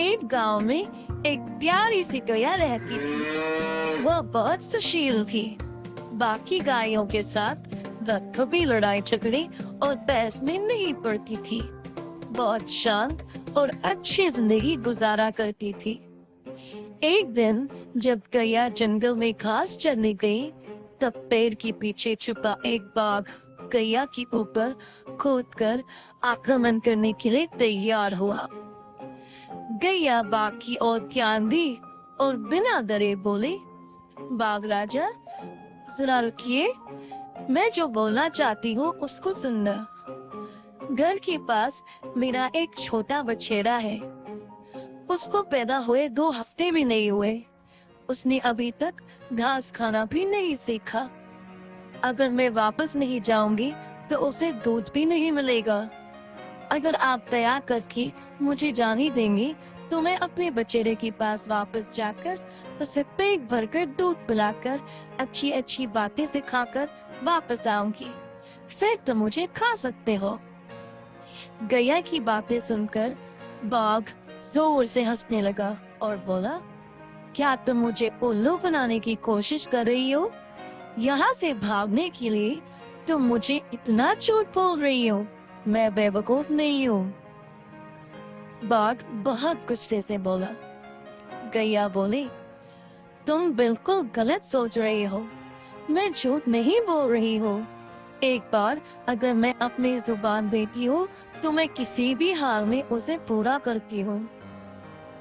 एक गांव में एक प्यारी सी गैया रहती थी। वह बहुत सुशील थी। बाकी गायों के साथ वह कभी लड़ाई झगड़े और बहस में नहीं पड़ती थी। बहुत शांत और अच्छी जिंदगी गुजारा करती थी। एक दिन जब गैया जंगल में घास चरने गई, तब पेड़ के पीछे छुपा एक बाघ गैया के ऊपर कूदकर आक्रमण करने के लिए तैयार हुआ। गैया बाघ की ओर ध्यान दी और बिना डरे बोली, बाघ राजा, जरा रुकिए, मैं जो बोलना चाहती हूँ उसको सुनना। घर के पास मेरा एक छोटा बछेड़ा है। उसको पैदा हुए 2 हफ्ते भी नहीं हुए। उसने अभी तक घास खाना भी नहीं सीखा। अगर मैं वापस नहीं जाऊंगी तो उसे दूध भी नहीं मिलेगा। अगर आप दया करके मुझे जाने देंगे तो मैं अपने बछेड़े के पास वापस जाकर उसे पेट भरकर दूध पिलाकर अच्छी अच्छी बातें सिखाकर वापस आऊंगी। फिर तो मुझे खा सकते हो। गैया की बातें सुनकर बाघ जोर से हंसने लगा और बोला, क्या तुम मुझे उल्लू बनाने की कोशिश कर रही हो? यहाँ से भागने के लिए तुम मुझे इतना झूठ बोल रही हो? मैं बेवकूफ नहीं हूँ। बाघ बहुत गुस्से से बोला। गैया बोली, तुम बिल्कुल गलत सोच रही हो। मैं झूठ नहीं बोल रही हूँ। एक बार अगर मैं अपनी जुबान देती हूँ तो मैं किसी भी हाल में उसे पूरा करती हूँ।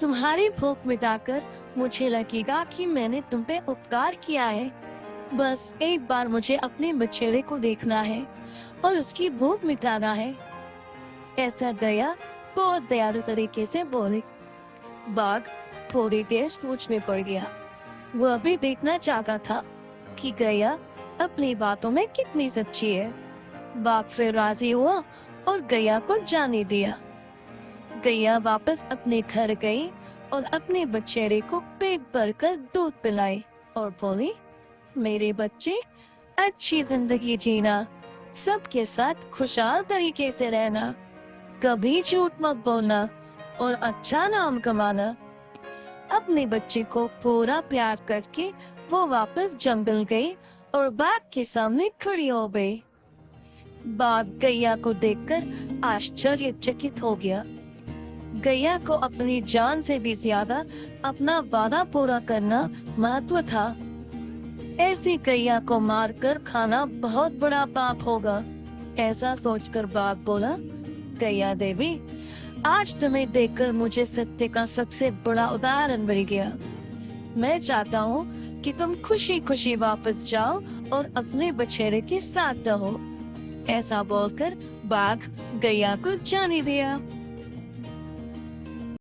तुम्हारी भूख मिटाकर मुझे लगेगा कि मैंने तुम पे उपकार किया है। बस एक बार मुझे अपने बछेड़े को देखना है और उसकी भूख मिटाना है। ऐसा गैया बहुत दयालु तरीके से बोले। बाघ थोड़ी देर सोच में पड़ गया। वह भी देखना चाहता था कि गैया अपनी बातों में कितनी सच्ची है। बाघ फिर राजी हुआ और गैया को जाने दिया। गैया वापस अपने घर गई और अपने बछेड़े को पेट भरकर दूध पिलाई और बोली, मेरे बच्चे, अच्छी जिंदगी जीना, सबके साथ खुशहाल तरीके से रहना, कभी झूठ मत बोलना और अच्छा नाम कमाना। अपने बच्चे को पूरा प्यार करके वो वापस जंगल गई और बाघ के सामने खड़ी हो गई। बाघ गैया को देखकर आश्चर्यचकित हो गया। गैया को अपनी जान से भी ज्यादा अपना वादा पूरा करना महत्व था। ऐसी गैया को मारकर खाना बहुत बड़ा पाप होगा। ऐसा सोचकर बाघ बोला, गैया देवी, आज तुम्हें देखकर मुझे सत्य का सबसे बड़ा उदाहरण मिल गया। मैं चाहता हूँ कि तुम खुशी खुशी वापस जाओ और अपने बछेड़े के साथ रहो। ऐसा बोलकर बाघ गैया को जाने दिया।